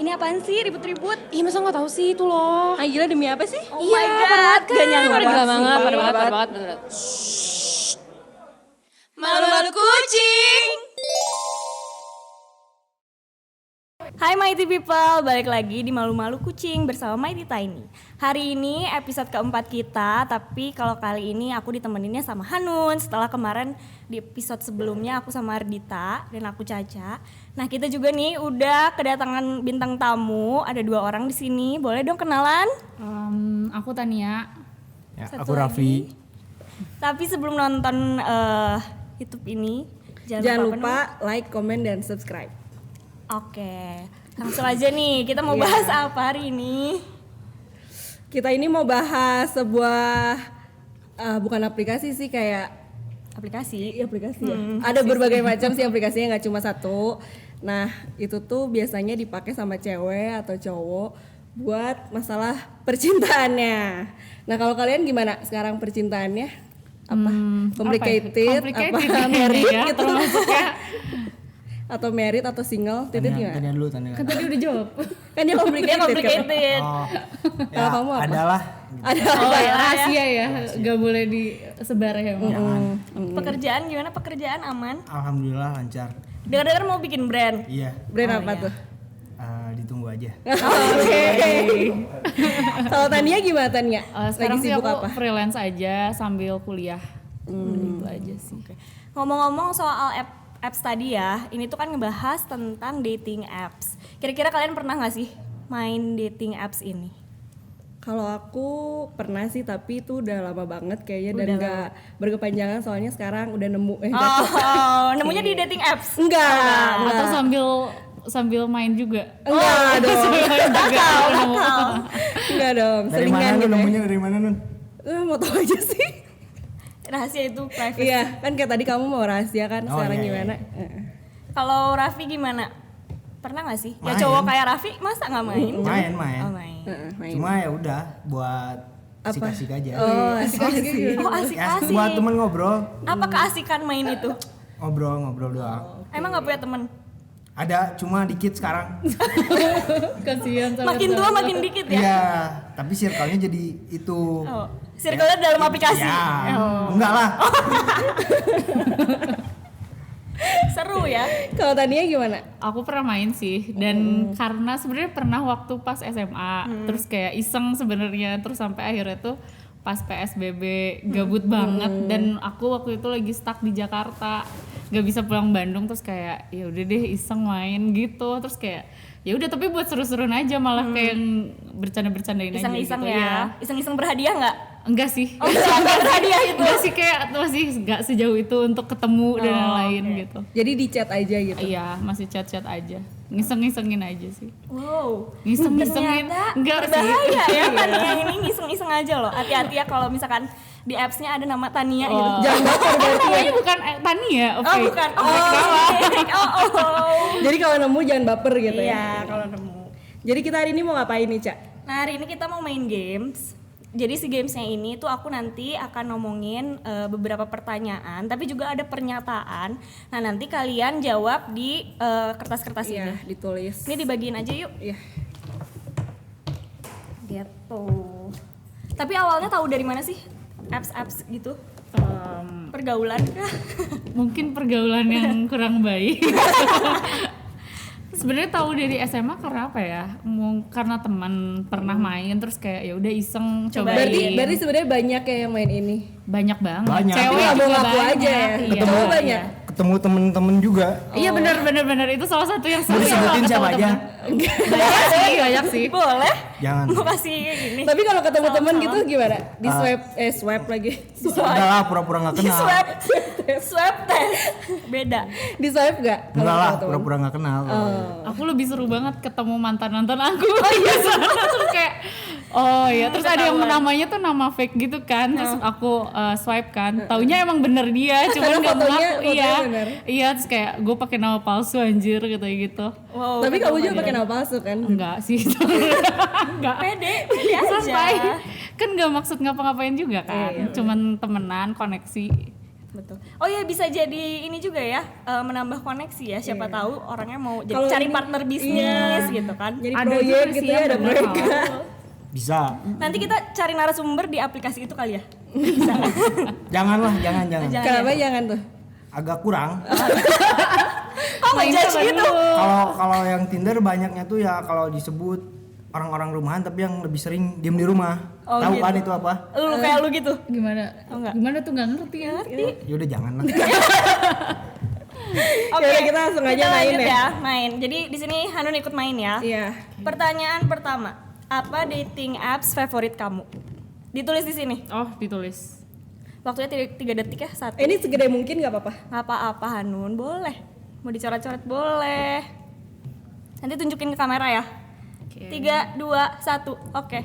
Ini apaan sih ribut-ribut? Ih masa nggak tahu sih itu loh. Ah gila demi apa sih? Oh my God, Gak nyangka parah banget, banget, parah banget. Malu-malu kucing. Hai Mighty People, balik lagi di Malu-Malu Kucing bersama Mighty Tiny. Hari ini episode keempat kita, tapi kalau kali ini aku ditemeninnya sama Hanun. Setelah kemarin di episode sebelumnya aku sama Ardita dan aku Caca. Nah kita juga nih udah kedatangan bintang tamu, ada 2 orang di sini. Boleh dong kenalan? Aku Tania. Ya, Satu aku Raffi. lagi. Tapi sebelum nonton YouTube ini, Jangan lupa like, comment, dan subscribe. Oke, langsung aja nih, kita mau bahas apa hari ini? Kita ini mau bahas sebuah bukan aplikasi sih, kayak Aplikasi. aplikasi ya. Ada berbagai macam sih aplikasinya, nggak cuma satu. Nah itu tuh biasanya dipakai sama cewek atau cowok buat masalah percintaannya. Nah kalau kalian gimana sekarang percintaannya? Apa? Complicated? Apa married ya, gitu? termasuknya. Atau married atau single? Titit gimana? Tanya dulu, tanya. Kan tadi udah jawab. Kan dia complicated, kan? Complicated. Oh, Kalau kamu apa? adalah. Ada Oh ya, rahasia ya, nggak boleh disebar ya. Pekerjaan gimana? Pekerjaan aman? Alhamdulillah lancar. Dengar-dengar mau bikin brand. Iya, brand apa tuh? ditunggu aja. Oke. Kalau Tania gimana Tania? Sekarang Lagi sih sibuk aku apa? freelance aja sambil kuliah. Itu aja sih. Ngomong-ngomong soal apps tadi ya, ini tuh kan ngebahas tentang dating apps. Kira-kira kalian pernah nggak sih main dating apps ini? Kalau aku pernah sih, tapi itu udah lama banget kayaknya dan Udah nggak berkepanjangan soalnya sekarang udah nemu. Oh, nemunya di dating apps? Enggak. Atau sambil main juga. Enggak dong. Nakal. Enggak dong. Dari mana Selingan Nun? gitu. Nemunya dari mana Nun? Mau tahu aja sih. Rahasia itu private. Iya, kan kayak tadi kamu mau rahasia kan, Oh, sekarang iya, gimana? Kalau Raffi gimana? Pernah nggak sih? Ya Main. cowok kayak Raffi masa nggak main? Main. Oh, main. Main. Cuma ya udah buat Apa? asik-asik aja. Oh, asik-asik. Oh Ya, asik-asik. buat temen ngobrol. Apa keasikan main itu? Ngobrol doang. Emang nggak punya temen? Ada, cuma dikit sekarang. Kasihan sama Makin tua makin dikit ya? Iya, tapi circle-nya jadi itu. Oh, circle-nya dalam aplikasi? Ya, Oh. enggak lah. Seru ya? Kalau Tania gimana? Aku pernah main sih, dan karena sebenarnya pernah waktu pas SMA, terus kayak iseng sebenarnya, terus sampai akhirnya tuh pas PSBB gabut banget, dan aku waktu itu lagi stuck di Jakarta, nggak bisa pulang Bandung, terus kayak ya udah deh iseng main gitu, terus kayak ya udah tapi buat seru-seruan aja, malah kayak bercanda-bercandain aja Iseng-iseng gitu. ya? Iseng-iseng berhadiah nggak? Enggak sih. Oh nggak berhadiah itu? Enggak sih, kayak masih nggak sejauh itu untuk ketemu dan lain-lain gitu. Jadi di chat aja gitu. Iya, masih chat-chat aja. Ngiseng-ngisengin aja sih. Wow, Ngiseng-ngisengin. ternyata Enggak sih. berbahaya ya Tania ini ngiseng-iseng aja loh. Hati-hati ya kalau misalkan di apps-nya ada nama Tania gitu. Jangan baper berarti. Namanya bukan Tania, oke. Oh bukan, oh. Jadi kalau nemu jangan baper gitu ya. Iya kalau nemu. Jadi kita hari ini mau ngapain nih, Cak? Nah hari ini kita mau main games. Jadi si gamesnya ini tuh aku nanti akan ngomongin beberapa pertanyaan, tapi juga ada pernyataan. Nah nanti kalian jawab di kertas-kertas Iya, ini. ditulis. Ini dibagiin aja yuk. Iya. Gitu. Tapi awalnya tahu dari mana sih apps-apps gitu? Pergaulan kah? Mungkin pergaulan yang kurang baik. Sebenarnya tahu dari SMA karena apa ya? Karena teman pernah main, terus kayak ya udah iseng cobain. Berarti sebenarnya banyak ya yang main ini. Banyak banget. Banyak. Cewek Tapi nggak juga mau ngaku banyak. aja ya. Iya. Ketemu banyak. Ketemu temen-temen juga. Iya benar itu salah satu yang Mau seru. disebutin siapa aja? Banyak sih. Boleh? Jangan. Mau kasih gini. Tapi kalau ketemu temen Salam-salam. gitu gimana? Di swipe lagi. Enggak lah, pura-pura nggak Di kenal. swab test. Beda. Di swipe gak? Enggak lah, pura-pura nggak kenal. Aku lebih seru banget ketemu mantan aku. Oh iya terus kayak oh iya, terus ada yang namanya tuh nama fake gitu kan. Terus aku swipe kan. Taunya emang bener dia, cuman Karena enggak fotonya mengaku. Iya. bener. Iya, terus kayak gue pakai nama palsu anjir gitu. Wow. Tapi kamu juga pakai nama palsu kan? Enggak sih. Enggak. Pede aja. Santai. Kan enggak maksud ngapa-ngapain juga kan. Cuman temenan, koneksi. Betul. Oh iya, bisa jadi ini juga ya, menambah koneksi ya. Siapa tahu orangnya mau jadi Kalau cari ini- partner bisnis gitu kan. Jadi Ada proyek juga gitu sih ya, yang ada bener proyek. kalau- Bisa. Nanti kita cari narasumber di aplikasi itu kali ya. Janganlah, jangan. Jangan. Kenapa jangan tuh? Agak kurang. Oh, ngejudge coba gitu. Kalau yang Tinder banyaknya tuh ya kalau disebut orang-orang rumahan tapi yang lebih sering diem di rumah. Oh, Tahu gitu. kan itu apa? Lu kayak lu gitu. Gimana? Oh, enggak. Gimana tuh nggak ngerti ya? Ya udah jangan lah. Oke, Yaudah, kita langsung aja kita main lanjut ya. Main. Jadi di sini Hanun ikut main ya. Iya. Pertanyaan pertama, apa dating apps favorit kamu? Ditulis di sini. Oh, ditulis. Waktunya 3 detik ya, 1. Ini segede mungkin nggak apa-apa. Apa-apa Hanun, boleh. Mau dicoret-coret boleh. Nanti tunjukin ke kamera ya. Oke. 3, 2, 1. Oke.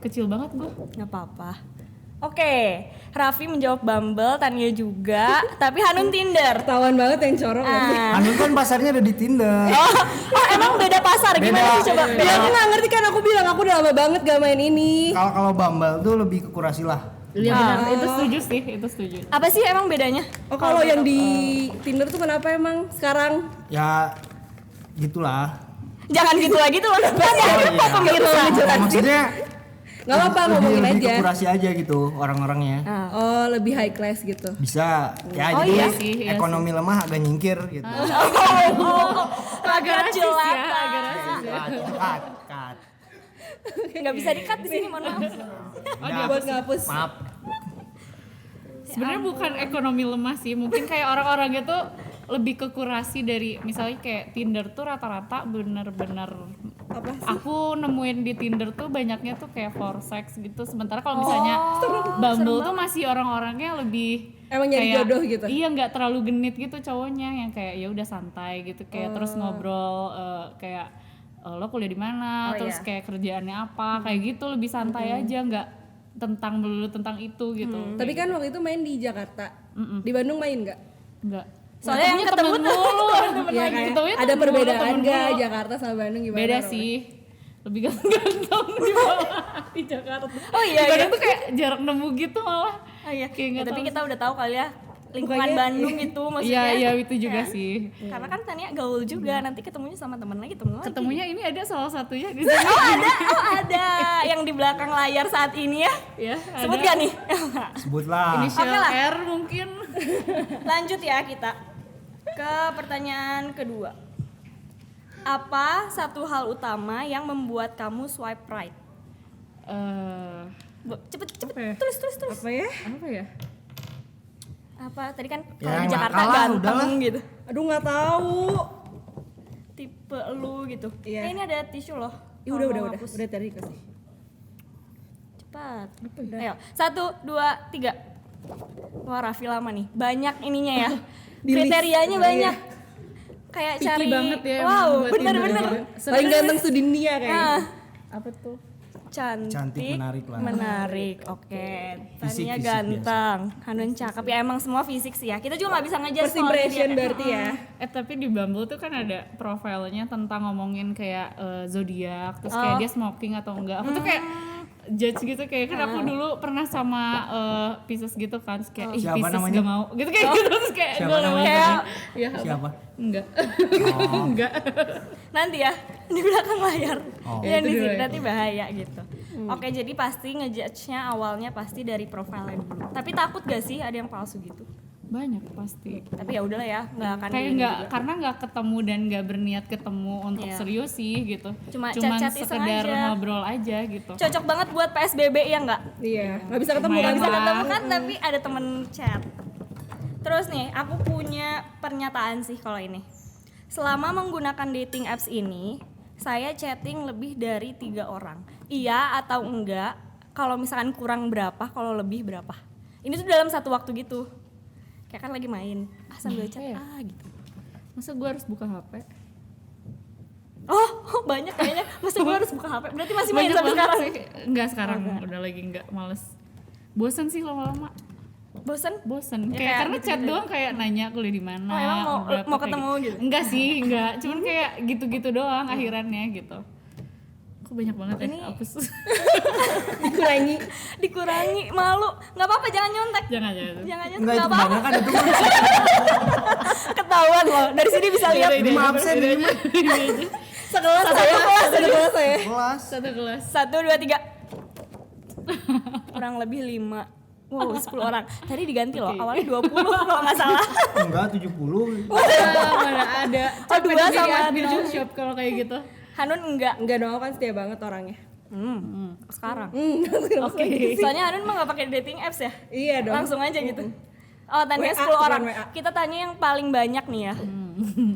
Kecil banget gua. Nggak apa-apa. Oke, Raffi menjawab Bumble, Tania juga, tapi Hanun Tinder. Ketahuan banget yang corok ya. Hanun kan pasarnya ada di Tinder. Oh, emang beda pasar? Gimana sih coba? Ya aku nggak ngerti kan, aku bilang aku udah lama banget gak main ini. Kalau Bumble tuh lebih ke kurasi lah. Iya benar, itu setuju sih, itu setuju. Apa sih emang bedanya? Oh kalau yang di Tinder tuh kenapa emang sekarang? Ya gitulah. Jangan gitu lagi tuh loh. Maksudnya Nggak apa-apa ngomongin lebih aja. ke kurasi aja gitu orang-orangnya. Oh lebih high class gitu. Bisa. Ya Oh, jadi iya sih, iya ekonomi lemah agak nyingkir gitu. Agak rasis ya, jelata. agak rasis ya. Cut. Nggak bisa di-cut di sini, mohon maaf. Udah, Buat ngapus. maaf. Sebenarnya bukan ekonomi lemah sih, mungkin kayak orang-orangnya tuh lebih ke kurasi dari misalnya kayak Tinder tuh rata-rata bener-bener Apa sih? aku nemuin di Tinder tuh banyaknya tuh kayak for sex gitu, sementara kalau misalnya Bumble tuh masih orang-orangnya lebih Emang nyari kayak- jodoh gitu? Iya, nggak terlalu genit gitu cowoknya, yang kayak ya udah santai gitu, kayak terus ngobrol kayak lo kuliah di mana, terus kayak kerjaannya apa, kayak gitu, lebih santai aja, nggak tentang melulu tentang itu gitu. Tapi kan waktu itu main di Jakarta. Di Bandung main nggak? Enggak. Soalnya yang ketemu temen mulu. Iya kan? Ketemunya Ada temen mulu, perbedaan temen nggak mulu. Jakarta sama Bandung gimana? Beda Ro? sih. Lebih ganteng di bawah di Jakarta. Oh iya, Di Bandung iya. tuh kayak jarang nemu gitu malah. Oh iya, Kayak nggak tapi tahu kita udah tahu kali ya lingkungan Bukannya- Bandung itu maksudnya. Iya, itu juga sih. Karena kan Tania gaul juga, nanti ketemunya sama temen lagi, temen lagi. Ketemunya ini ada salah satunya di sini. Oh ada yang di belakang layar saat ini ya. Ya, Sebut ada. gak nih? Sebutlah. Inisial Oke lah. R mungkin. Lanjut ya kita ke pertanyaan kedua. Apa satu hal utama yang membuat kamu swipe right? Cepet Apa ya? tulis. Apa ya? Apa ya? Apa tadi kan Ya, kalau di Jakarta nakal lah, ganteng udahlah. gitu. Aduh nggak tahu. Tipe lu gitu. Iya. Ini ada tisu loh. Ya Kalau udah mau udah hapus. udah tadi kasih. Cepat. Ayo, 1, 2, 3. Wah, Raffi lama nih. Banyak ininya ya. Di list. Kriterianya Iya. banyak. Kayak Picky cari banget ya emang wow, buat bener-bener. Tinder. Paling ganteng sedunia kayaknya. Ah, Apa tuh? cantik, menarik lah. Menarik. Oke. Fisik, Tania fisik ganteng, Hanun cakep. Ya emang semua fisik sih ya. Kita juga nggak bisa ngejar First impression berarti ya. Tapi di Bumble tuh kan ada profilnya tentang ngomongin kayak zodiak, terus kayak dia smoking atau enggak. Aku tuh kayak judge gitu, kayak kan aku dulu pernah sama Pisces gitu kan, terus kayak ih Siapa Pisces namanya? gak mau gitu, kayak gitu, terus kayak Siapa gue namanya? kayak ya apa? Siapa? Enggak. Oh. Enggak. Nanti ya di belakang layar. Oh. Ya, Itu di dulu sini ya. nanti bahaya gitu. Oke, jadi pasti ngejudge-nya awalnya pasti dari profilnya dulu. Tapi takut gak sih ada yang palsu gitu? Banyak pasti. Tapi ya udahlah ya, nggak akan Kayak gini nggak, juga. karena nggak ketemu dan nggak berniat ketemu untuk Iya. serius sih gitu. Cuma Cuman chat-chat iseng sekedar aja. ngobrol aja gitu. Cocok banget buat PSBB ya nggak? Iya, nggak bisa ketemu Lumayan kan Bisa lah. ketemu kan tapi ada temen chat. Terus nih, aku punya pernyataan sih kalau ini. Selama menggunakan dating apps ini, saya chatting lebih dari 3 orang. Iya atau enggak? Kalau misalkan kurang berapa, kalau lebih berapa? Ini tuh dalam satu waktu gitu. Kayak kan lagi main, sambil chat Iya. gitu. Masa gue harus buka HP? Oh, banyak kayaknya. Masa gue harus buka HP? Berarti masih main Banyak sampai banget sekarang. sih. Enggak sekarang, udah lagi enggak, males. Bosen sih lama-lama. Bosen? Bosen. Ya, kayak kayak karena chat gitu-gitu. doang kayak nanya kuliah di mana. Oh, emang berapa, mau kayak ketemu gitu? Enggak sih, enggak. Cuman kayak gitu-gitu doang akhirannya gitu. Kok banyak banget ya? Hapus. Dikurangi, malu. Nggak apa-apa, jangan nyontek. Jangan. Jangan nyontek, Enggak, itu nggak apa-apa. banyak kan itu. Ketahuan loh, dari sini bisa lihat. Ini Maaf, absen ini mah. Sekelas saya, sekelas saya. Kelas. Satu kelas. 1, 2, 3. Kurang lebih 5. Wow, 10 orang. Tadi diganti loh, awalnya 20 kalau nggak salah. Enggak, 70. Mana ada. Oh, 2 Capek sama jadi admin 0. job kalau kayak gitu. Hanun enggak. Enggak dong, kan setia banget orangnya. Sekarang. Oke. Soalnya Hanun mah nggak pakai dating apps ya. Iya dong. Langsung aja gitu. Oh, tanya WA, 10 orang. cuman WA. Kita tanya yang paling banyak nih ya.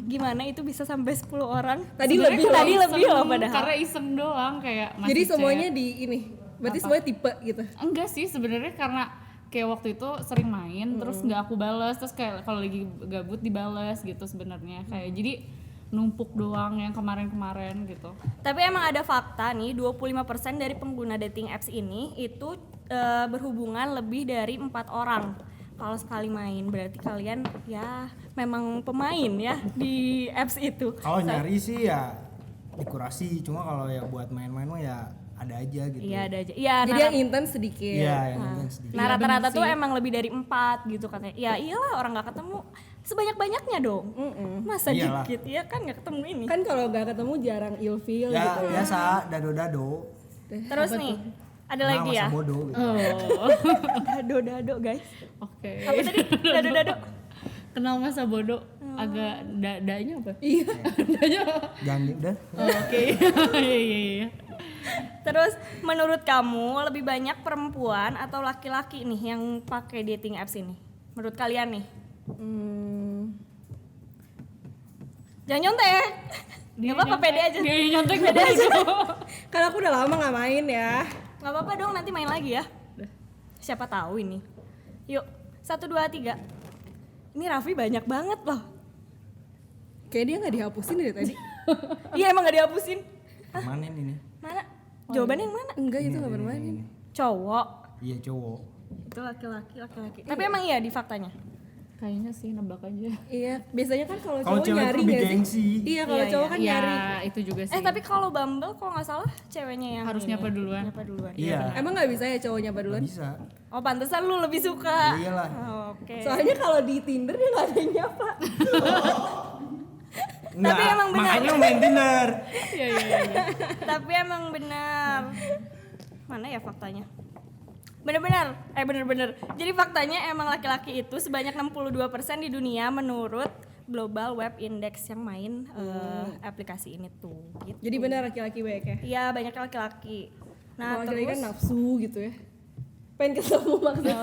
Gimana itu bisa sampai 10 orang? Tadi Sebenarnya lebih tadi loh. lebih loh padahal. Karena iseng doang kayak masih Jadi chat. semuanya di ini. Berarti semuanya tipe gitu. Enggak sih sebenarnya karena kayak waktu itu sering main terus nggak aku balas terus kayak kalau lagi gabut dibales gitu sebenarnya kayak jadi numpuk doang yang kemarin-kemarin gitu. Tapi emang ada fakta nih, 25% dari pengguna dating apps ini itu berhubungan lebih dari 4 orang. Kalau sekali main berarti kalian ya memang pemain ya di apps itu. Kalau nyari sih ya dikurasi, cuma kalau ya buat main-main mah ya ada aja gitu. Iya ada aja. Iya. Jadi yang intens sedikit. Iya, yang intens sedikit. Nah rata-rata bener tuh sih. emang lebih dari 4 gitu katanya. Ya iyalah orang nggak ketemu sebanyak-banyaknya dong. Masa Iyalah. dikit ya kan nggak ketemu ini. Kan kalau nggak ketemu jarang ilfeel Ya gitu. biasa dado-dado. Terus nih ada lagi Nah, ya. masa bodoh gitu. Oh. Dado-dado guys. Oke. Apa tadi? Dado-dado. Kenal masa bodoh agak dadanya apa? Iya. Dadanya. Jangan udah. Oh, oke. Iya. Terus menurut kamu lebih banyak perempuan atau laki-laki nih yang pakai dating apps ini? Menurut kalian nih? Jangan nyontek. Gak apa-apa, pede aja. Dia nyontek beda aja. Kan aku udah lama nggak main ya. Gak apa-apa dong, nanti main lagi ya. Siapa tahu ini. Yuk, 1, 2, 3. Ini Raffi banyak banget loh. Kayak dia nggak dihapusin dari tadi. Iya emang gak dihapusin. Permanen ini. Mana? Jawabannya yang mana? Enggak, itu nggak bermain. Cowok. Iya cowok. Itu laki-laki. Tapi emang iya di faktanya. Kayaknya sih nebak aja. Iya, biasanya kan kalau Kalau cowok cewek nyari tuh lebih nggak sih? gengsi. Iya, kalau Iya, cowok iya. kan Ya, nyari. itu juga sih. Tapi kalau Bumble kalau nggak salah ceweknya yang Harus ini. nyapa duluan. Nyapa duluan. Iya. Emang nggak bisa ya cowok nyapa duluan? Bisa. Oh pantesan lu lebih suka. Iyalah. Oke. Soalnya kalau di Tinder dia nggak ada yang nyapa. Enggak, emang benar. makanya lu main Tinder. Iya. Tapi emang benar. Mana ya faktanya? Bener-bener. Jadi faktanya emang laki-laki itu sebanyak 62% di dunia menurut Global Web Index yang main aplikasi ini tuh. Gitu. Jadi benar laki-laki banyak ya. Iya banyak laki-laki. Nah Kalau laki-laki terus kan nafsu gitu ya. Pengen ketemu maksudnya.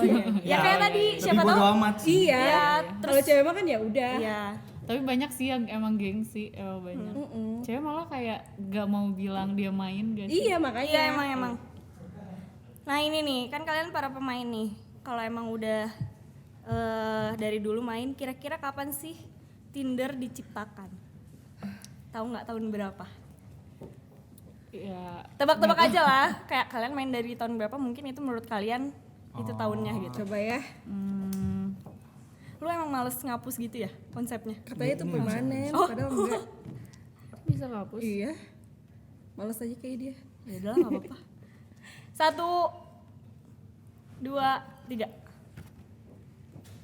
ya kayak tadi Tapi siapa bodo tahu. amat sih. Iya. Iya, Kalau cewek mah kan ya udah. Iya. Tapi banyak sih yang emang gengsi, emang banyak. Cewek malah kayak gak mau bilang dia main gak sih? Iya makanya. Iya emang. Nah ini nih kan kalian para pemain nih. Kalau emang udah dari dulu main, kira-kira kapan sih Tinder diciptakan? Tahu nggak tahun berapa? Ya, Tebak-tebak aja lah. Kayak kalian main dari tahun berapa? Mungkin itu menurut kalian itu tahunnya gitu. Coba ya. Lu emang males ngapus gitu ya konsepnya? Katanya itu permanen, Oh. padahal enggak. bisa hapus. Iya. Males aja kayak dia. Ya udah nggak apa-apa. 1, 2, 3.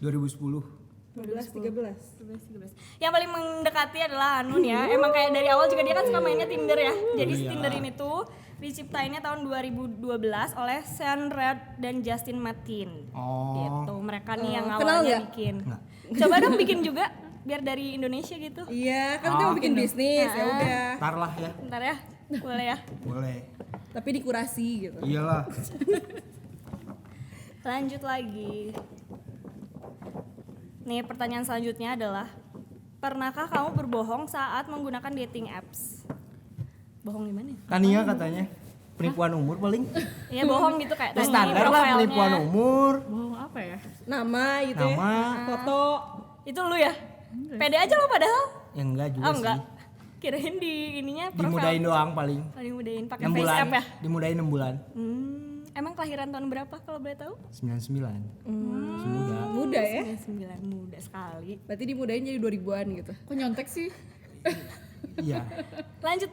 2010. 12, 13. Yang paling mendekati adalah Hanun ya. Emang kayak dari awal juga dia kan suka mainnya Tinder ya. Jadi Iya. Tinder ini tuh diciptainnya tahun 2012 oleh Sean Reed dan Justin Martin. Oh. Gitu. Mereka nih yang Kenal awalnya nggak? bikin. Nggak. Coba dong bikin juga biar dari Indonesia gitu. Iya, kan kita mau bikin bisnis ya udah. Ntar lah ya. Bentar ya. Boleh ya. Boleh. Tapi dikurasi gitu. Iyalah. Lanjut lagi. Nih pertanyaan selanjutnya adalah, pernahkah kamu berbohong saat menggunakan dating apps? Bohong gimana? ya? Tania katanya penipuan umur paling. Iya bohong gitu kayak Ya, tadi standar lah profilnya. penipuan umur. Bohong apa ya? Nama gitu Nama. ya. Foto. Itu lu ya? Pede aja lo padahal. Ya enggak juga Oh enggak. sih. Kirain di ininya profil. Dimudahin doang paling. Oh, dimudahin pakai 6 face bulan. app ya? Dimudahin 6 bulan. Emang kelahiran tahun berapa kalau boleh tahu? 99. Semuda. Muda ya. 99, muda sekali. Berarti dimudahin jadi 2000-an gitu. Kok nyontek sih? Iya. Lanjut.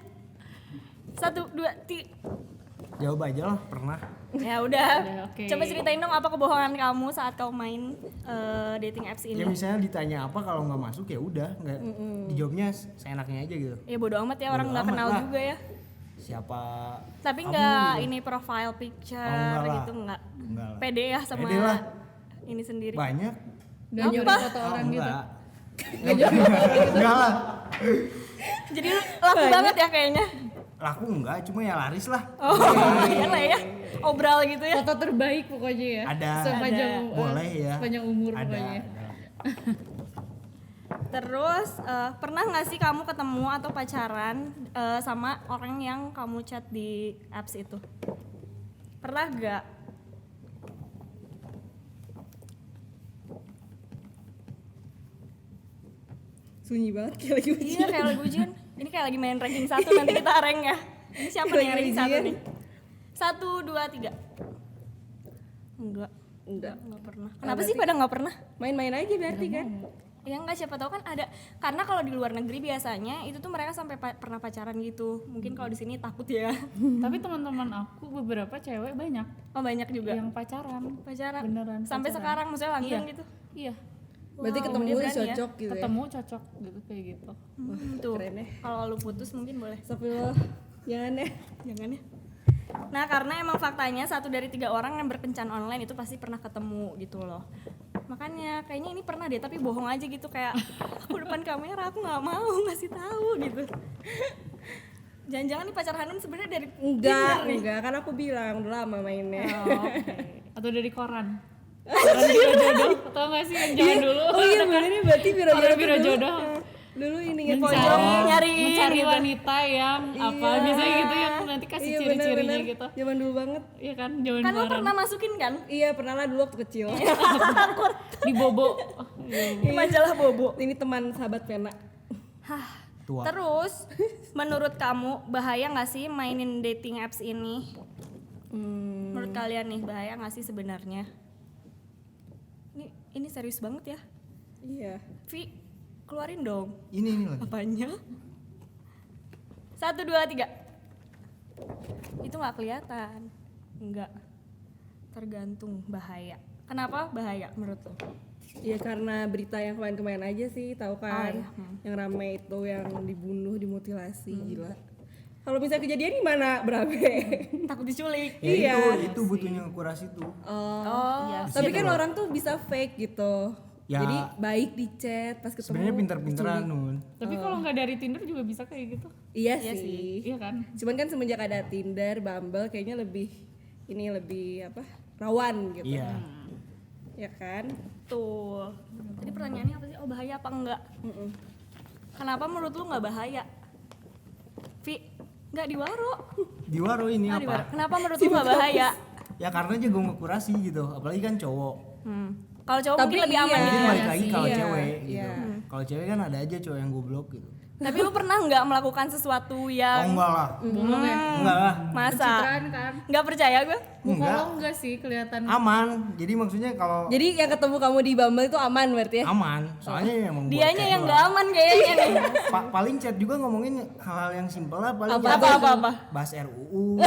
1, 2, 3. Jawab aja lah, pernah. Ya udah. Oke. Coba ceritain dong apa kebohongan kamu saat kamu main dating apps ini. Ya misalnya ditanya apa, kalau nggak masuk ya udah, nggak dijawabnya seenaknya aja gitu. Ya bodo amat ya, orang Bodo nggak amat kenal lah. juga ya. Siapa? Tapi kamu nggak gitu. ini profile picture Oh, enggak lah. gitu nggak. Enggak lah. Pede ya sama Pede lah. ini sendiri. Banyak. Dan Apa? nyuri foto orang gitu. Enggak lah. Jadi lu laku banget ya kayaknya. Laku enggak, cuma ya laris lah. Oh iya lah ya. Obral gitu ya. Foto terbaik pokoknya ya. Ada. Sepanjang Boleh ya. Sepanjang umur Ada. pokoknya. Terus pernah nggak sih kamu ketemu atau pacaran sama orang yang kamu chat di apps itu? Pernah nggak? Sunyi banget kayak lagi ujian. Iya kayak lagi ujian. Ini kayak lagi main ranking 1, nanti kita rank ya. Ini siapa nih yang ranking 1 nih? 1, 2, 3. Enggak Enggak. pernah. Kenapa sih pada nggak pernah? Main-main aja berarti kan. Ya enggak, siapa tahu kan ada. Karena kalau di luar negeri biasanya itu tuh mereka sampai pernah pacaran gitu. Mungkin kalau di sini takut ya. Tapi teman-teman aku beberapa cewek banyak Oh banyak juga. yang pacaran. Pacaran. Beneran. Sampai pacaran. sekarang maksudnya langgeng Iya. gitu. Iya. Berarti Wow, ketemu dia berani ya. cocok gitu ya. Ketemu cocok gitu kayak gitu. Tuh. keren ya. Kalau lu putus mungkin boleh. Astagfirullah. Jangan ya. Jangan ya. Nah karena emang faktanya 1 dari 3 orang yang berkencan online itu pasti pernah ketemu gitu loh. Makanya kayaknya ini pernah deh, tapi bohong aja gitu, kayak aku depan kamera aku nggak mau ngasih tahu gitu. Jangan-jangan nih pacar Hanun sebenarnya dari Tinder nih. Enggak, kan aku bilang udah lama mainnya. Oh, Atau dari koran. Koran Biro Jodoh. Tau gak sih yang zaman dulu? Oh iya bener nih, berarti biro Koran jodoh Biro dulu. Jodoh. Dulu ini Mencari wanita yang apa Iya. biasanya gitu yang nanti kasih Iya, ciri-cirinya bener-bener. gitu. Zaman dulu banget. Iya kan, zaman kan lo koran. pernah masukin kan Iya, pernah lah dulu waktu kecil. Di Bobo. Oh, iya. di majalah Bobo. Ini teman sahabat pena. Tua. Terus menurut kamu bahaya nggak sih mainin dating apps ini? Menurut kalian nih bahaya nggak sih sebenarnya? Ini serius banget ya. Iya. Vi, keluarin dong. Ini lagi. Apanya? 1, 2, 3. Itu nggak kelihatan. Enggak. Tergantung bahaya. Kenapa bahaya menurut lo? Iya karena berita yang kemarin-kemarin aja sih, tahu kan? Oh, iya. Yang rame itu yang dibunuh, dimutilasi, gila. Kalau bisa kejadian gimana, Brabe? Takut diculik. Ya Iya. itu butuhnya kurasi tuh. Oh, iya. Tapi kan orang tuh bisa fake gitu. Ya. Jadi baik di chat pas ketemu. Sebenarnya pinter-pinteran Nun. Tapi kalau nggak dari Tinder juga bisa kayak gitu. Iya sih. Iya kan? Cuman kan semenjak ada Tinder, Bumble kayaknya lebih apa? Rawan gitu. Iya. Ya kan? Tuh. Tadi pertanyaannya apa sih? Oh, bahaya apa enggak? Kenapa menurut lu nggak bahaya? Vi, nggak diwaro. Di waro ini Nggak diwaro. apa? Kenapa menurut lu nggak bahaya? Ya karena jago ngekurasi gitu. Apalagi kan cowok. Kalau cowok Tapi mungkin lebih aman iya. gitu. Mungkin balik Iya lagi sih, kalau iya. cewek gitu. Iya. Kalau cewek kan ada aja cowok yang goblok gitu. Tapi lu pernah nggak melakukan sesuatu Oh yang enggak lah. Bohong ya. Enggak lah. masa? Pencitraan kan. Nggak percaya gue? Muka Enggak. lo enggak sih kelihatan. Aman. Jadi maksudnya kalau Jadi yang ketemu kamu di Bumble itu aman berarti ya? aman. Soalnya emang buat Dianya chat yang doang. nggak aman kayaknya nih. Paling chat juga ngomongin hal-hal yang simpel lah, paling Apa, ya apa, apa, apa? bahas RUU,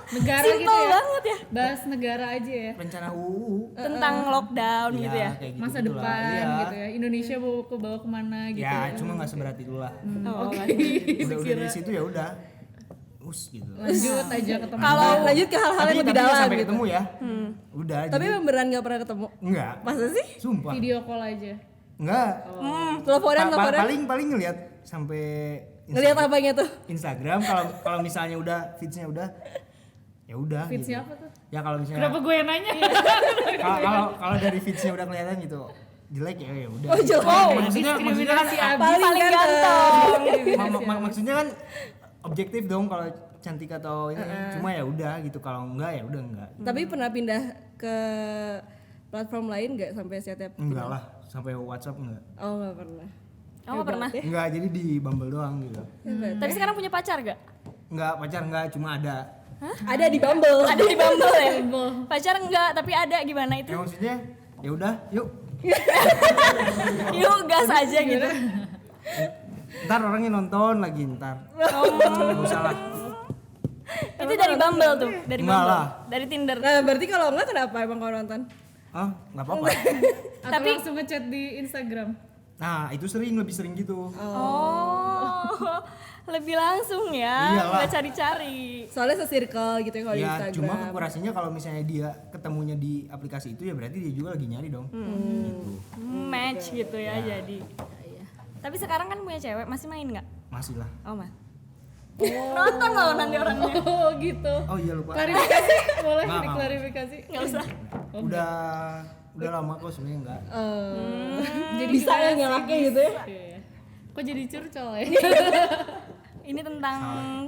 Negara Simple gitu ya. banget ya. Bahas negara aja ya. rencana UU. Tentang lockdown Iya, gitu ya. kayak gitu Masa gitulah. depan Iya. gitu ya. Indonesia bawa kemana gitu. Ya, cuma nggak seberat itulah. Oh, Udah dari situ ya udah. Gitu. Lanjut aja ketemu. Kalau Lanjut ke hal-hal yang lebih nggak dalam sampai gitu. ketemu ya. Udah. Tapi jadi, emang beneran gak pernah ketemu? enggak. Masa sih? Sumpah. Video call aja. Enggak. Teleponan. Paling ngelihat sampai Ngeliat apanya tuh? Instagram kalau misalnya udah feeds-nya udah ya udah Feeds-nya gitu. apa tuh? Ya kalau misalnya Kenapa gue yang nanya? kalau dari feeds-nya udah kelihatan gitu jelek ya udah. Oh, jelek. Maksudnya kan Diskriminasi abis. paling ganteng. maksudnya kan objektif dong kalau cantik atau ini. Cuma ya udah gitu, kalau enggak ya udah enggak. Tapi pernah pindah ke platform lain gak sampai chatnya? Enggak lah, sampai WhatsApp enggak. Oh gak pernah. Oh, nggak pernah. Enggak, jadi di Bumble doang gitu. Tapi sekarang punya pacar gak? Enggak, pacar enggak, cuma ada. Ada di Bumble. Ada di Bumble ya? Pacar enggak, tapi ada gimana itu? Ya maksudnya ya udah, yuk. Yuk gas aja gitu. Ntar orangnya nonton lagi ntar. Nggak usah lah. Itu dari Bumble tuh, dari Enggak Bumble. lah. Dari Tinder. Nah, berarti kalau enggak kenapa emang kalau nonton? Ah, nggak apa-apa. Atau Tapi- langsung ngechat di Instagram. Nah, itu lebih sering gitu. Oh. Lebih langsung ya, Iyalah. nggak cari-cari. Soalnya se-circle gitu ya kalau di Ya, Instagram. cuma kekurasinya kalau misalnya dia ketemunya di aplikasi itu ya berarti dia juga lagi nyari dong. Gitu. Match gitu ya jadi. Tapi sekarang kan punya cewek, masih main nggak? Masih lah. Oh mas. Nonton loh nanti orangnya. Oh gitu. Oh iya lupa. Klarifikasi boleh Nggak, diklarifikasi. Nggak usah. Udah lama kok sebenarnya enggak. Jadi bisa ya nyalaknya gitu ya. Iya. Kok jadi curcol ya? Ini tentang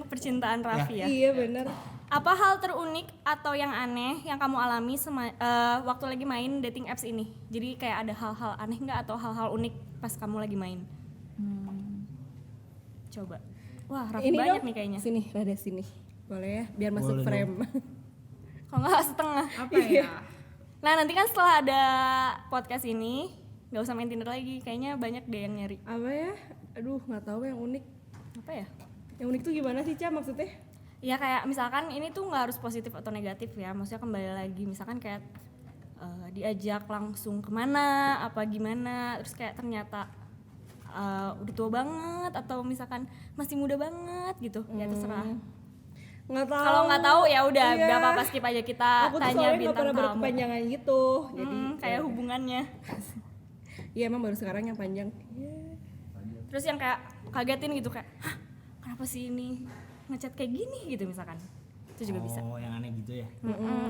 percintaan Raffi ya. Iya benar. Apa hal terunik atau yang aneh yang kamu alami waktu lagi main dating apps ini? Jadi kayak ada hal-hal aneh nggak atau hal-hal unik pas kamu lagi main? Coba. Wah, Raffi Ini banyak dong. nih kayaknya. Sini, rada sini. Boleh ya, biar masuk Boleh frame. Kalau nggak setengah. Apa ya? Nah nanti kan setelah ada podcast ini nggak usah main Tinder lagi. Kayaknya banyak deh yang nyari. Apa ya? Aduh, nggak tahu yang unik. Apa ya? Yang unik tuh gimana sih, Ca, maksudnya? Ya kayak misalkan ini tuh nggak harus positif atau negatif ya. Maksudnya kembali lagi misalkan kayak diajak langsung kemana, apa gimana. Terus kayak ternyata udah tua banget atau misalkan masih muda banget gitu. Ya terserah. Nggak tahu. Kalau nggak tahu ya udah Iya. nggak apa-apa skip aja kita Aku tuh tanya soalnya nggak bintang pernah tamu. berkepanjangan gitu. Jadi Kayak hubungannya. iya emang baru sekarang yang panjang. Terus yang kayak kagetin gitu kayak, hah kenapa sih ini ngechat kayak gini gitu misalkan. Itu juga bisa. Oh, yang aneh gitu ya.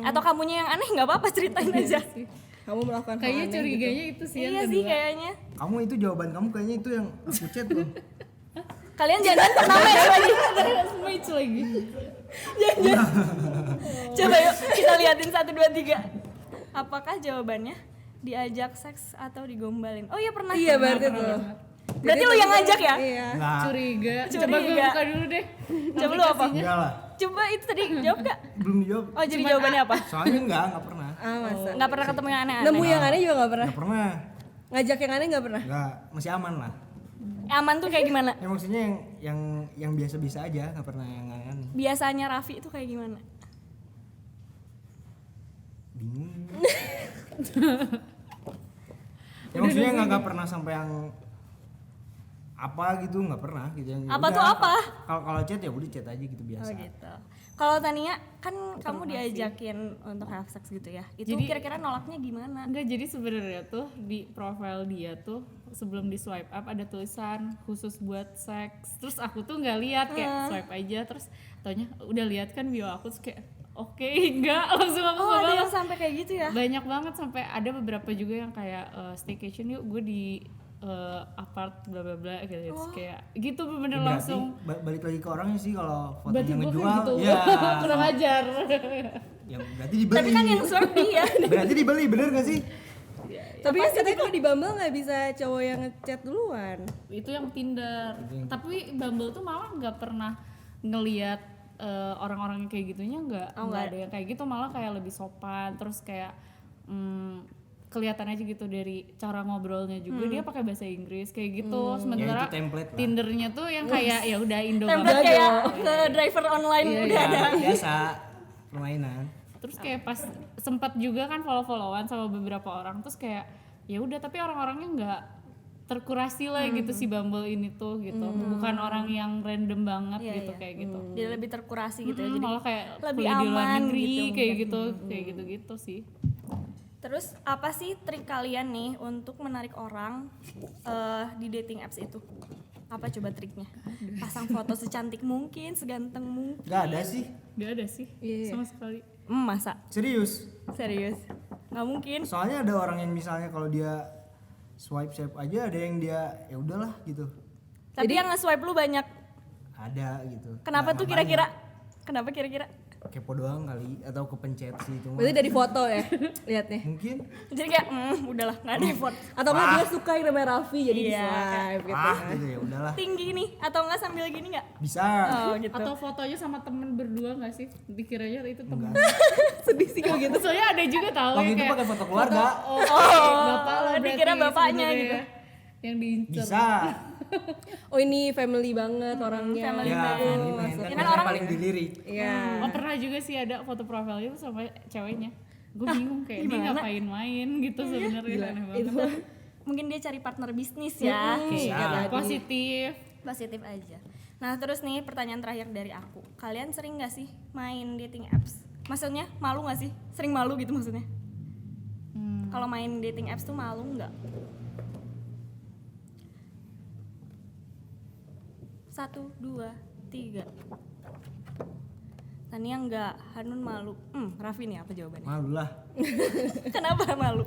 Atau kamunya yang aneh nggak apa-apa ceritain aja. Kamu melakukan hal Kayaknya aneh curiganya itu sih yang Iya kedua. sih kayaknya. Kamu itu jawaban kamu kayaknya itu yang aku chat loh. Kalian jangan pernah match lagi. Match lagi. Coba yuk kita liatin 1, 2, 3. Apakah jawabannya diajak seks atau digombalin? Oh iya pernah. gitu. Iya berarti tuh. Berarti lu yang ngajak ya? Iya. Enggak. Curiga. Coba gue Curiga. buka dulu deh. Coba lu apa? Enggak lah. Coba itu tadi jawab gak? Belum dijawab. Oh jadi jawabannya apa? Soalnya enggak pernah. Ah, masa. Nggak pernah ketemu yang aneh-aneh. Nemu yang aneh juga nggak pernah. Enggak pernah. Ngajak yang aneh nggak pernah. Enggak, masih aman lah. Aman tuh kayak gimana? Ya maksudnya yang biasa-biasa aja, enggak pernah yang aneh-aneh. Biasanya Raffi itu kayak gimana? Bingung. Ya maksudnya nggak pernah sampai yang apa gitu, nggak pernah gitu yang. Apa udah, tuh apa? Kalau chat ya udah chat aja gitu biasa. Oh gitu. Kalau Tania kan kamu diajakin untuk have sex gitu ya. Itu Jadi- kira-kira nolaknya gimana? Enggak, jadi sebenarnya tuh di profile dia tuh sebelum di swipe up ada tulisan khusus buat seks. Terus aku tuh nggak lihat kayak swipe aja, terus taunya udah lihat kan bio aku terus kayak oke, enggak, langsung aku Oh nggak ada balas. yang sampai kayak gitu ya? Banyak banget sampai ada beberapa juga yang kayak staycation yuk gue di apart bla bla bla gitu. Terus kayak gitu bener-bener Berarti langsung. balik lagi ke orangnya sih kalau Berarti fotonya gue ngejual. kayak gitu. Ya. Kurang ajar. Ya berarti dibeli. Tapi kan yang swipe dia. Berarti dibeli, bener gak sih? Tapi kan katanya kalau di Bumble nggak bisa cowok yang ngechat duluan. Itu yang Tinder. Tapi Bumble tuh malah nggak pernah ngeliat orang-orang yang kayak gitunya nggak ada yang kayak gitu, malah kayak lebih sopan, terus kayak kelihatan aja gitu dari cara ngobrolnya juga dia pakai bahasa Inggris kayak gitu. Sementara Ya, itu template lah. Tindernya tuh yang kayak ya udah Indo Template banget. kayak ke driver online Iya, udah ada. Biasa permainan. Terus kayak pas sempat juga kan follow-followan sama beberapa orang, terus kayak ya udah tapi orang-orangnya nggak terkurasi lah gitu si Bumble ini tuh gitu, bukan orang yang random banget Iya, gitu iya. kayak gitu. Jadi lebih terkurasi gitu ya. Jadi Malah kayak lebih kuliah di luar aman negeri, gitu kayak mungkin. gitu kayak gitu sih. Terus apa sih trik kalian nih untuk menarik orang di dating apps itu? Apa coba triknya? Pasang foto secantik mungkin, seganteng mungkin. Gak ada sih. Gak ada sih Iya. sama sekali. Masa? Serius. Serius? Nggak mungkin. Soalnya ada orang yang misalnya kalau dia swipe aja, ada yang dia ya udahlah gitu. Tapi yang nge-swipe lu banyak. Ada gitu. Kenapa Nggak tuh kira-kira? Kenapa kira-kira? banyak. Kepo doang kali atau kepencet sih itu. mah. Berarti dari foto ya lihatnya. Mungkin. Jadi kayak udahlah nggak ada effort. Atau nggak dia suka yang namanya Raffi jadi di Iya, swipe gitu. Gitu ya udahlah. Tinggi nih atau nggak sambil gini nggak? Bisa. Oh gitu. Atau fotonya sama temen berdua nggak sih? Dikiranya itu temen. Sedih sih kalau gitu. Soalnya ada juga tahu Waktu yang itu kayak pakai foto keluarga. bapak lo berarti dikira bapaknya sebenarnya. gitu. yang diincer. Bisa. Oh ini family banget orangnya. family Ya, man. family man. Ya Kan kan orang orang- paling dilirik. Iya. Oh pernah juga sih ada foto profilnya tuh sama ceweknya. Gue bingung kayak dia gimana? ngapain main gitu sebenarnya aneh banget. Itu Mungkin dia cari partner bisnis ya. Bisa. Kayak positif. Positif aja. Nah terus nih pertanyaan terakhir dari aku. Kalian sering gak sih main dating apps? Maksudnya malu gak sih? Sering malu gitu maksudnya? Kalau main dating apps tuh malu nggak? 1, 2, 3. Tania enggak, Hanun malu. Raffi nih apa jawabannya? Malu lah. Kenapa malu?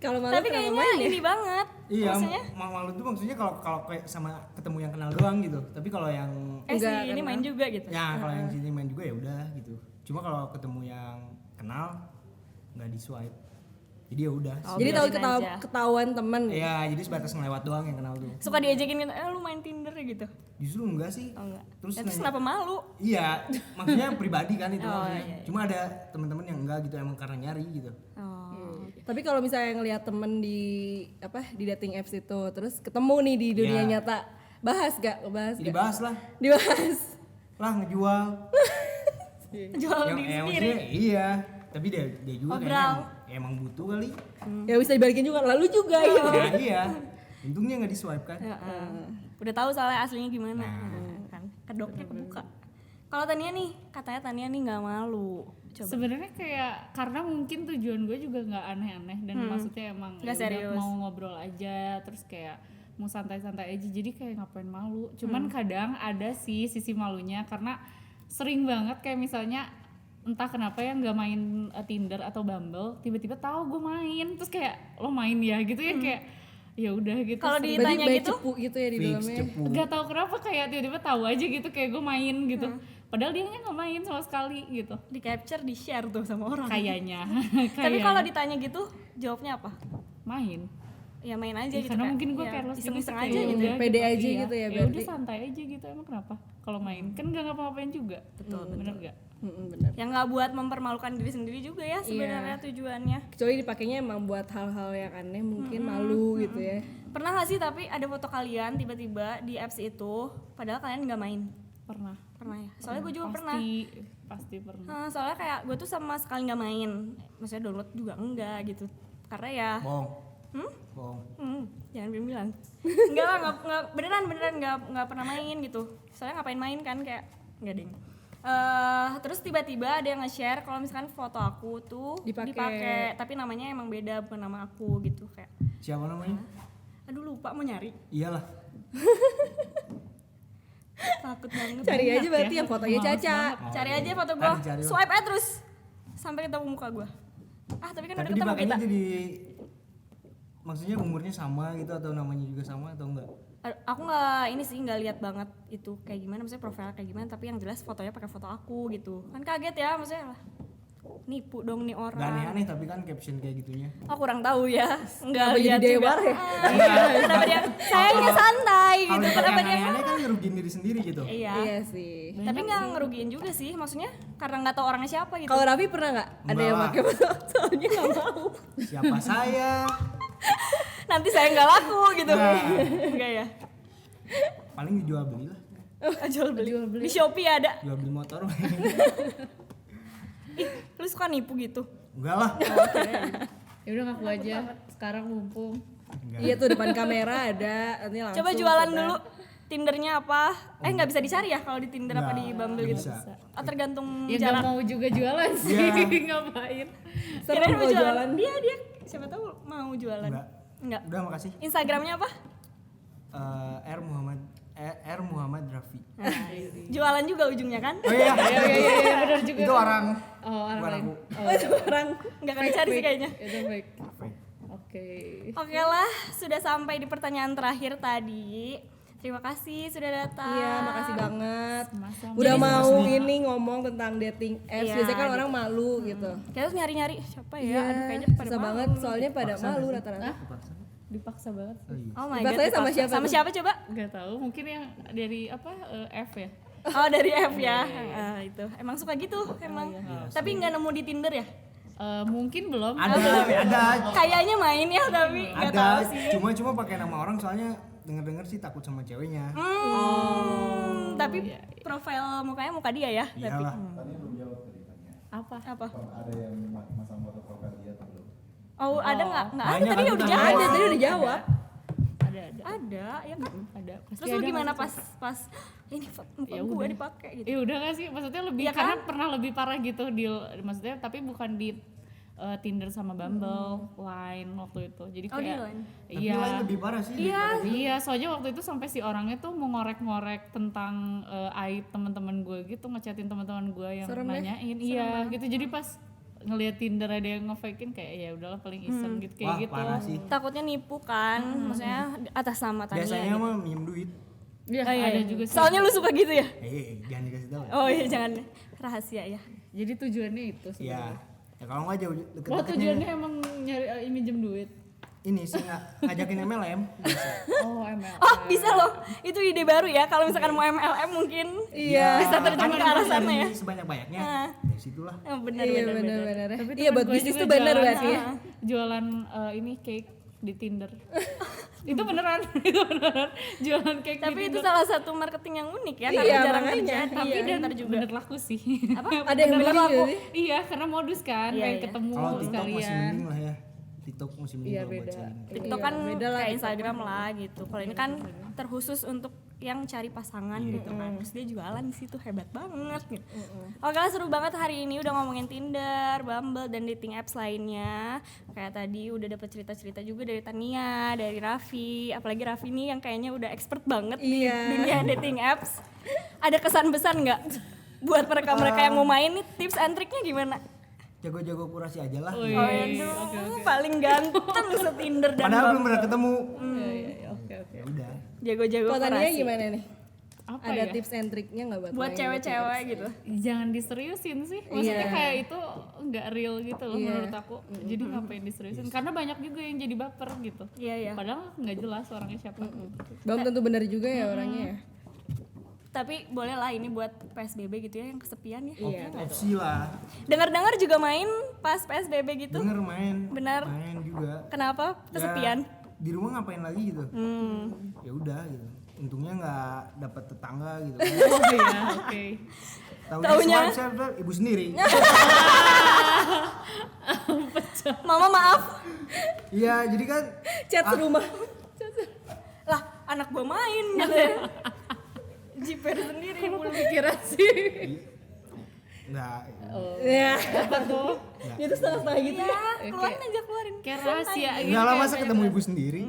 kalau malu Tapi kenapa kayaknya main ya? ini banget. Iya, Maksudnya? malu tuh maksudnya kalau kayak sama ketemu yang kenal doang gitu. Tapi kalau yang Si Enggak, ini kenal. main juga gitu. ya kalau yang sini main juga ya udah gitu. Cuma kalau ketemu yang kenal nggak di swipe. Jadi ya udah. Oh, Jadi tahu biarin aja. ketahuan temen. Iya, jadi sebatas ngelewat doang yang kenal tuh. Suka diajakin gitu, lu main Tinder ya gitu? Justru enggak sih. Oh enggak. Terus Terus nanya- kenapa malu? Iya, maksudnya pribadi kan itu Oh, maksudnya. iya, iya. Cuma ada teman-teman yang enggak gitu emang karena nyari gitu. Oh. Tapi kalau misalnya ngelihat temen di di dating apps itu, terus ketemu nih di dunia Iya. nyata, bahas gak? Ngebahas Jadi gak? bahas lah, Dibahas. ngejual. Jual yang diri sendiri. maksudnya iya, tapi dia juga Obrol. kayaknya emang butuh kali. Ya bisa dibalikin juga, lalu juga Oh. gitu. Ya iya. Untungnya nggak di swipe kan. Udah tahu soalnya aslinya gimana. Kan kedoknya kebuka. Kalau Tania nih, katanya Tania nih nggak malu. Coba. Sebenarnya kayak karena mungkin tujuan gue juga nggak aneh-aneh dan maksudnya emang Nggak ya udah serius. mau ngobrol aja terus kayak mau santai-santai aja jadi kayak ngapain malu. Cuman kadang ada sih sisi malunya karena sering banget kayak misalnya entah kenapa ya nggak main Tinder atau Bumble tiba-tiba tahu gue main terus kayak lo main ya gitu ya kayak ya udah gitu. Kalau Sering- ditanya Berarti gitu, cepu gitu ya di Fix dalamnya. cepu. nggak tahu kenapa kayak tiba-tiba tahu aja gitu kayak gue main gitu. Padahal dia nggak main sama sekali gitu. di capture, di share tuh sama orang. Kayaknya. Tapi Kayaknya. kalau ditanya gitu, jawabnya apa? main. Ya main aja Ya, gitu. karena kayak, mungkin gue ya, careless iseng-iseng gitu, aja kayak gitu. udah Pede gitu. aja Iya. gitu ya Ya berarti. udah santai aja gitu emang kenapa? Kalau main kan nggak ngapa-ngapain juga. Betul. Bener nggak? Bener. Yang nggak buat mempermalukan diri sendiri juga ya sebenarnya tujuannya. Kecuali dipakainya emang buat hal-hal yang aneh, mungkin malu gitu ya. Pernah nggak sih tapi ada foto kalian tiba-tiba di apps itu, padahal kalian nggak main? Pernah. Pernah ya? Soalnya gue juga pernah. Pasti pernah. Soalnya kayak gue tuh sama sekali nggak main, maksudnya download juga enggak gitu. Karena ya, Bohong. Bohong. jangan bilang. Enggak lah, nggak beneran nggak pernah main gitu. Soalnya ngapain main kan kayak nggak ding. Terus tiba-tiba ada yang nge-share kalau misalkan foto aku tuh Dipakai. tapi namanya emang beda bukan nama aku gitu kayak. Siapa namanya? Aduh lupa mau nyari. Iyalah. Takut banget. Cari aja Banyak berarti ya, yang fotonya males Caca. Cari aja foto gua, Cari lah. swipe aja terus sampai ketemu muka gua. Tapi kan Tapi udah ketemu dipakainya kita. jadi maksudnya umurnya sama gitu atau namanya juga sama atau enggak? Aku nggak ini sih nggak lihat banget itu kayak gimana, maksudnya profil kayak gimana. Tapi yang jelas fotonya pakai foto aku gitu. Kan kaget ya, maksudnya lah. Nipu dong nih Gak orang. aneh-aneh tapi kan caption kayak gitunya. Oh kurang tahu ya, nggak Kenapa jadi lihat dewa juga. ya? Kenapa dia? Sayangnya santai Kalau gitu. dipakai Kenapa yang dia? aneh-aneh kan ngerugiin diri sendiri gitu. Iya. Iya sih. Tapi nggak ngerugiin juga sih, maksudnya karena nggak tahu orangnya siapa gitu. Kalau Raffi pernah nggak ada Enggak yang lah. pakai foto? Soalnya nggak mau. Siapa saya? Nanti saya nggak laku gitu. Nah. Enggak ya? Paling dijual beli lah. Jual beli. Di Shopee ada. Jual beli motor. Ih, lu suka nipu gitu? Enggak lah. Ya udah ngaku aja. Sekarang mumpung. Enggak. Iya tuh depan kamera ada. Nanti langsung. Coba jualan coba. dulu. Tindernya apa? Nggak bisa dicari ya kalau di Tinder apa di Nggak, Bumble nggak gitu? bisa. Oh, tergantung Ya nggak jarak. mau juga jualan sih. Iya. Ngapain? Serem Kirain mau kalau jualan. Dia siapa tahu mau jualan. Enggak. Enggak. Udah makasih. Instagramnya apa? R Muhammad Raffi. Jualan juga ujungnya kan? Oh iya. Iya benar juga. Itu orang. Oh orang Bukan lain. aku. Oh itu orang. Nggak akan dicari sih kayaknya. Itu baik. Fake. Oke. Oke lah, sudah sampai di pertanyaan terakhir tadi. Terima kasih sudah datang. Iya, makasih banget. Sama-sama. Udah Jadi mau asli. ini ngomong tentang dating apps. Iya, Biasanya kan orang malu gitu. Kita harus nyari-nyari siapa ya? Iya, Aduh, kayaknya pada susah malu. banget. Soalnya pada Paksa malu nggak sih? rata-rata. Kepaksa. Dipaksa banget. Oh iya. Oh my Dipaksain god. sama dipaksa. siapa Sama tuh? siapa coba? Gak tahu mungkin yang dari apa F ya. Oh dari F ya. Itu. Emang suka gitu emang. Iya, Tapi nggak nemu di Tinder ya? Mungkin belum. Ada. Kayaknya main ya tapi nggak tahu Ada. sih. Cuma pakai nama orang soalnya denger sih takut sama ceweknya. Tapi profil mukanya muka dia ya. Tapi Iyalah. Apa? apa? Ada yang masang foto profil dia atau belum? Oh, ada nggak? Nggak ada Banyak tadi kan udah utama. jawab. Ada tadi udah jawab. Ada. Ada, ya kan? Ada. Pasti Terus lu ada gimana nggak sih? pas ini muka Ya gue udah. dipakai gitu? Ya udah gak sih, maksudnya lebih Iya karena kan? pernah lebih parah gitu di maksudnya tapi bukan di Tinder sama Bumble, Line waktu itu. Jadi Oh, di kayak Line. Tapi iya. lain lebih parah sih. Iya. Iya, soalnya waktu itu sampai si orangnya tuh mau ngorek-ngorek tentang aib teman-teman gue gitu, ngechatin teman-teman gue yang Serem ya? nanyain. Iya, gitu. Jadi pas ngeliat Tinder ada yang nge-fakein kayak ya udahlah paling iseng gitu kayak Wah, gitu. parah sih. Takutnya nipu kan, maksudnya atas nama Tania. Biasanya gitu. mah minjem duit. Iya, Oh, iya, ada iya. juga sih. Soalnya lu suka gitu ya? Jangan dikasih tahu. Oh iya jangan rahasia ya. Jadi tujuannya itu Iya. sebenarnya. Ya kalau nggak jauh Wah, deket-deketnya. tujuannya emang nyari minjem duit. Ini sih ngajakin MLM. Bisa. Oh, MLM. Oh bisa loh, itu ide baru ya. Kalau misalkan mau MLM mungkin Iya. bisa terjemahin ke arah sana ya. Sebanyak-banyaknya. Ah. Dari situlah. Oh, benar Iya benar benar. benar-benar. Tapi Iya temen buat gue bisnis juga tuh benar jualan- berarti ya. Jualan ini cake di Tinder. Itu beneran, itu beneran jualan cake Tapi di itu Tinder. salah satu marketing yang unik ya, Iya, karena jarang makanya. terjadi. Tapi Iya, dan ntar juga. bener laku sih. Ada yang Bener beli laku. juga sih? Iya, karena modus kan, Iya, pengen iya. ketemu Kalau TikTok masih sekalian. mending lah ya. TikTok masih mending Iya, kalau buat beda. selling. TikTok Iya, kan beda lah kayak TikTok. Instagram lah gitu. Kalau ini kan terkhusus untuk yang cari pasangan gitu kan. Terus dia jualan di situ hebat banget gitu. Oke lah, seru banget hari ini udah ngomongin Tinder, Bumble dan dating apps lainnya. Kayak tadi udah dapet cerita-cerita juga dari Tania, dari Raffi. Apalagi Raffi nih yang kayaknya udah expert banget di Iya. dunia dating apps. Ada kesan-pesan nggak buat mereka-mereka yang mau main nih, tips and triknya gimana? Jago-jago kurasi aja lah. Wih, Oh, aduh, paling ganteng se-Tinder dan Padahal belum Bumble. pernah ketemu. Iya, oke. Ya udah. Jago-jago Kalau Tania kurasi. gimana nih? Apa Ada ya? tips and triknya nggak buat Buat main cewek-cewek gitu. Jangan diseriusin sih, maksudnya Iya. kayak itu nggak real gitu loh Iya. menurut aku. Jadi ngapain diseriusin? Karena banyak juga yang jadi baper gitu. Iya, iya. Padahal nggak jelas orangnya siapa. Belum tentu benar juga ya orangnya ya. Tapi boleh lah ini buat PSBB gitu ya, yang kesepian ya. Iya. Opsi lah. Dengar-dengar juga main pas PSBB gitu. Denger main. Benar. Main juga. Kenapa? Kesepian. Ya, di rumah ngapain lagi gitu. Ya udah gitu. Untungnya nggak dapat tetangga gitu. Oh iya, oke. Taunya? swipe, ibu sendiri. Mama maaf. Iya, jadi kan Chat serumah. Lah, anak gua main gitu ya. Jiper sendiri mulu. Pikiran sih. nggak Ya. Apa tuh? Itu setengah-setengah gitu. Iya, keluarin aja keluarin. Kayak rahasia gitu. nggak lah masa kayak ketemu ibu sendiri.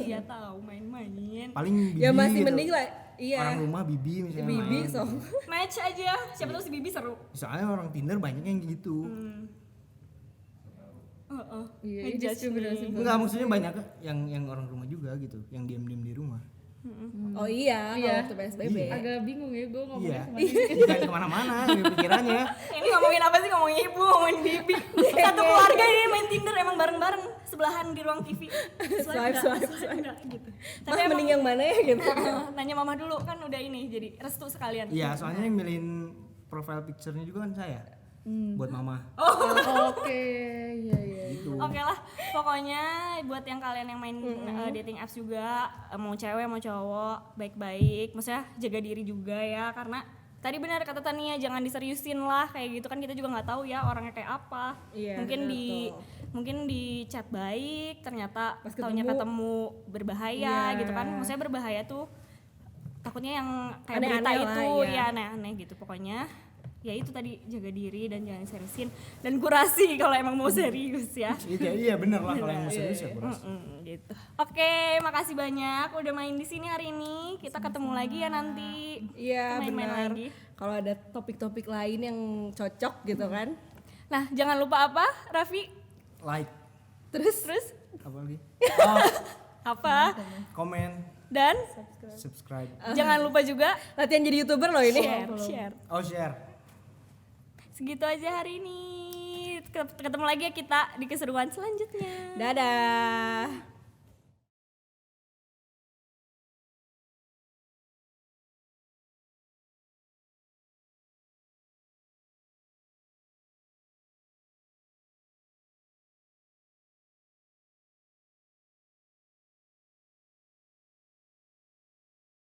Iya tahu main-main. Paling bibi Ya masih gitu. mending lah. Iya. Orang rumah bibi misalnya Bibi main. so. Match aja. Siapa tahu si Bibi seru. Soalnya orang Tinder banyak yang gitu. Heeh. Iya, Ngejudge itu nih. Enggak, maksudnya banyak yang orang rumah juga gitu, yang diam-diam di rumah. Oh iya, kalau waktu PSBB. Iya. agak bingung ya gue ngomongnya Iya. kemana. Bukan kemana-mana, pikirannya. Ini ngomongin apa sih? Ngomongin ibu, ngomongin bibi. Satu keluarga ini main Tinder emang bareng-bareng sebelahan di ruang TV. Swipe. Enggak, gitu. Mas Tapi emang mending yang mana ya gitu. nanya mama dulu kan udah ini jadi restu sekalian. Iya, soalnya yang milihin profile picture-nya juga kan saya. Buat mama. Oke, iya iya. Gitu. Oke lah, pokoknya buat yang kalian yang main dating apps juga, mau cewek mau cowok, baik-baik, maksudnya jaga diri juga ya, karena tadi benar kata Tania, jangan diseriusin lah kayak gitu kan, kita juga nggak tahu ya orangnya kayak apa. Iya, Mungkin di chat baik, ternyata Pas taunya ketemu berbahaya Iya. gitu kan, maksudnya berbahaya tuh takutnya yang kayak Aneh-aneh berita lah, itu iya. ya aneh-aneh gitu pokoknya. Ya itu tadi, jaga diri dan jangan seriusin dan kurasi kalau emang mau serius ya. Iya bener lah kalau yang mau serius ya kuras. Gitu. Oke, makasih banyak udah main di sini hari ini. Kita ketemu lagi ya nanti. Iya Kita main-main benar. lagi. Kalau ada topik-topik lain yang cocok gitu kan. Nah, jangan lupa apa, Raffi? Like, Terus apa lagi? apa? Komen, Dan subscribe. jangan lupa juga Latihan jadi YouTuber loh ini. share. Oh, share. Segitu aja hari ini. Ketemu lagi ya kita di keseruan selanjutnya. Dadah.